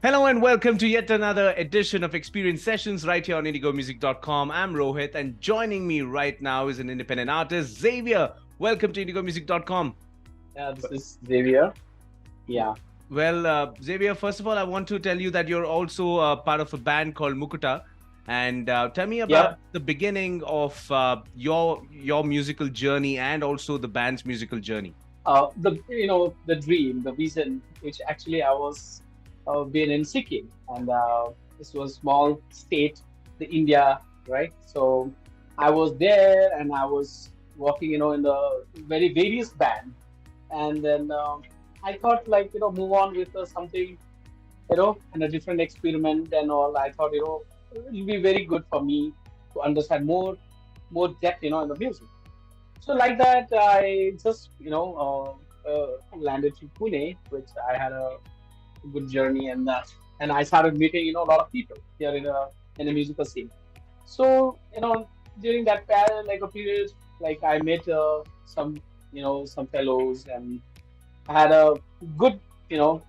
Hello and welcome to yet another edition of Xperience Sessions right here on indigomusic.com. I'm Rohit, and joining me right now is an independent artist, Xavier. Welcome to indigomusic.com. Yeah, this is Xavier. Yeah. Well, Xavier, first of all, I want to tell you that you're also part of a band called Mukuta. And tell me about Yeah. the beginning of your musical journey and also the band's musical journey. The dream, the vision, which actually I was been in Sikkim, and this was small state, the India, right? So I was there, and I was working, in the very various band, and then I thought like move on with something, and a different experiment and all. I thought it will be very good for me to understand more depth, in the music. So like that, I just landed to Pune, which I had a good journey, and I started meeting a lot of people here in a musical scene. So during that like a period, like I met some fellows, and I had a good you know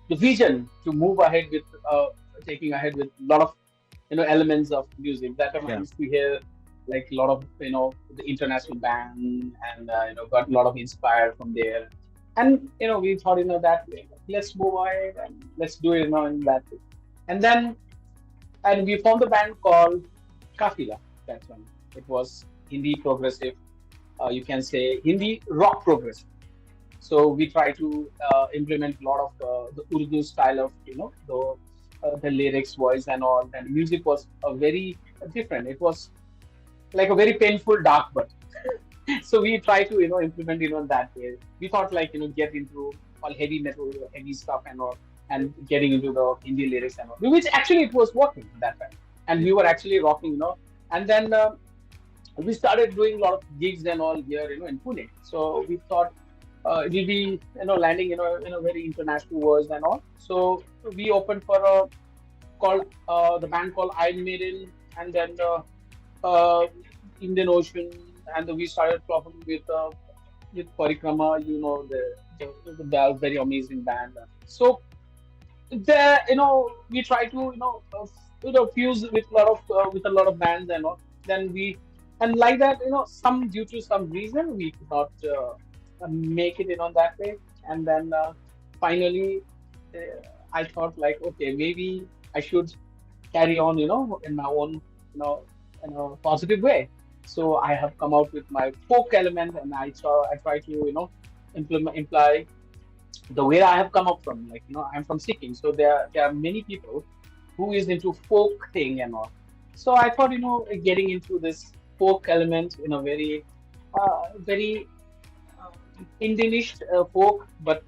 the vision to move ahead with taking ahead with a lot of elements of music. That time I Yeah. used to hear like a lot of the international band, and got a lot of inspired from there. And we thought that way, let's move ahead and let's do it in that way. And then and we formed a band called Kafila. That's when it was Hindi progressive. You can say Hindi rock progressive. So we try to implement a lot of the Urdu style of the lyrics, voice, and all. And music was a very different. It was like a very painful dark, but so we try to implement that way. We thought like get into all heavy metal, heavy stuff and all, and getting into the Hindi lyrics and all, which actually it was working at that time, and we were actually rocking, and then. We started doing a lot of gigs and all here, in Pune. So we thought it will be, landing, in a very international world and all. So we opened for a called the band called Iron Maiden, and then uh, Indian Ocean, and then we started performing with Parikrama, they are very amazing band. So there, we try to fuse with a lot of bands and all. Then we and like that, some due to some reason we could not make it that way. And then finally, uh, I thought like, okay, maybe I should carry on, in my own, in a positive way. So I have come out with my folk element, and I try to imply the way I have come up from. Like I'm from Sikkim, so there are many people who is into folk thing and all. So I thought getting into this folk element in a very Indianish folk, but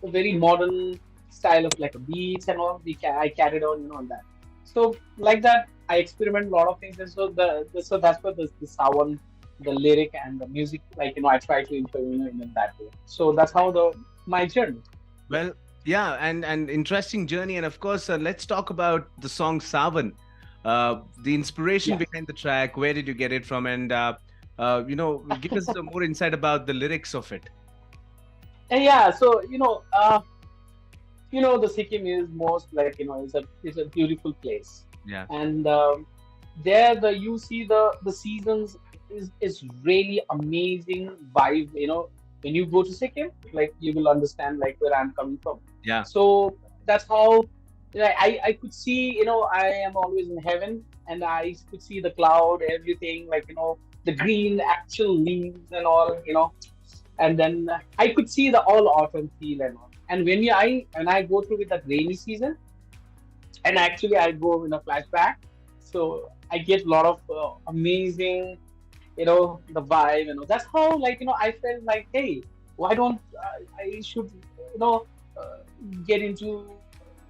a very modern style of like a beats and all. I carried on that. So like that, I experiment a lot of things, and so so that's what the Saavan, the lyric and the music, like I try to implement in that way. So that's how the my journey. Yeah. Well, yeah, and interesting journey. And of course, let's talk about the song Saavan. The inspiration Yeah. behind the track. Where did you get it from? And give us some more insight about the lyrics of it. And yeah, so the Sikkim is most like it's a beautiful place, Yeah. and there you see the seasons is really amazing vibe. When you go to Sikkim, like you will understand like where I'm coming from. Yeah. So that's how I could see. I am always in heaven, and I could see the cloud, everything like the green actual leaves and all. And then I could see the all autumn feel and all. And when I go through with that rainy season, and actually I go in a flashback, so I get a lot of amazing, the vibe. That's how like I felt like, hey, why don't I should uh, get into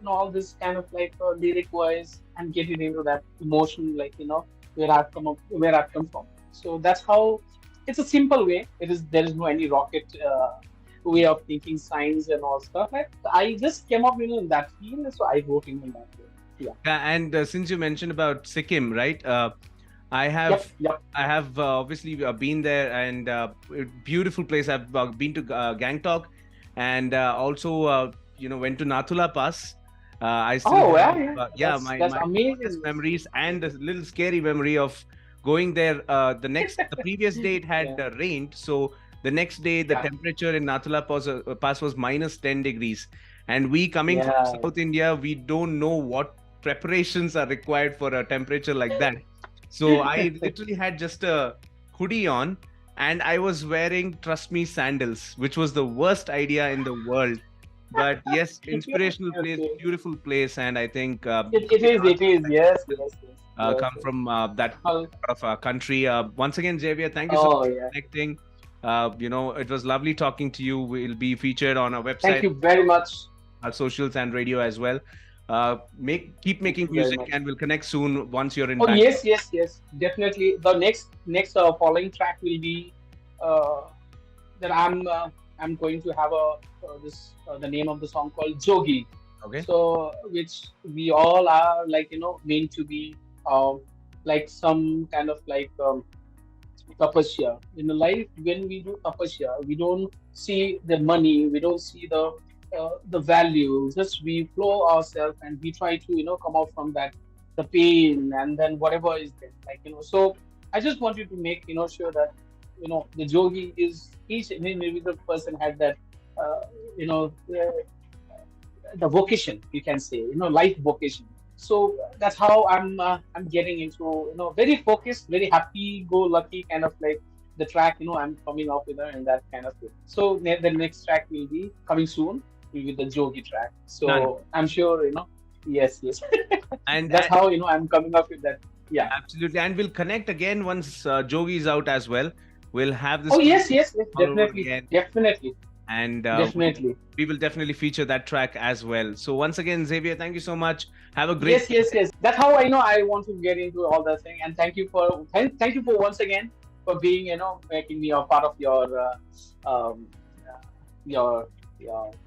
all this kind of like lyric wise and get it into that emotion, like where I've come from. So that's how it's a simple way. There is no any rocket way of thinking science and all stuff. Like I just came up, in that field, so I wrote in that way. Yeah. Yeah, and since you mentioned about Sikkim, right? I Yep. have Yep. I have obviously been there, and beautiful place. I've been to Gangtok, and also went to Nathula Pass. I still Oh, have, yeah. That's my fondest amazing. memories and a little scary memory of going there. The previous day it had Yeah, rained, so the next day the yeah, temperature in Nathula Pass was minus 10 degrees, and we coming from yeah. South India, we don't know what preparations are required for a temperature like that. So I literally had just a hoodie on, and I was wearing, trust me, sandals, which was the worst idea in the world. But yes, inspirational place, Okay. beautiful place, and I think It is. It is. Yes. Yes. Yes. Yes. come Yes. from that Oh, part of our country. Once again, Xavier, thank you so oh, much yeah. for connecting. It was lovely talking to you. We'll be featured on our Thank website, you very much. our socials, and radio as well. Keep Thank making you very music, much. and we'll connect soon once you're in Oh, Bangalore. yes. Yes. Yes. Definitely. The next following track will be uh, that I'm going to have the name of the song called Jogi. Okay. So which we all are like meant to be uh, like some kind of like tapasya in life. When we do tapasya, we don't see the money, we don't see the value, just we flow ourselves and we try to come out from that, the pain, and then whatever is there, like so I just wanted to make sure that the yogi is each and individual person has that uh, you know uh, the vocation, you can say, life vocation. So that's how I'm getting into very focused, very happy go lucky kind of like the track I'm coming up with her and that kind of thing. So the next track will be coming soon, will be the jogi track. Done. So I'm sure yes. And That's how I'm coming up with that. Yeah. absolutely, and we'll connect again once Jogi is out as well. We'll have this Oh, conversation yes, all over definitely, again, definitely, and definitely. we will definitely feature that track as well. So once again, Xavier, thank you so much. Have a great Yes. That's how I know I want to get into all that thing. And thank you for once again for being making me a part of um, uh, your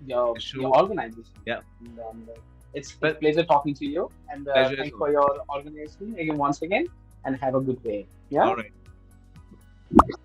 your show. organization. Yeah, And, it's a but pleasure talking to you. And pleasure as thanks well. for your organization again once again. And have a good day. Yeah. All right.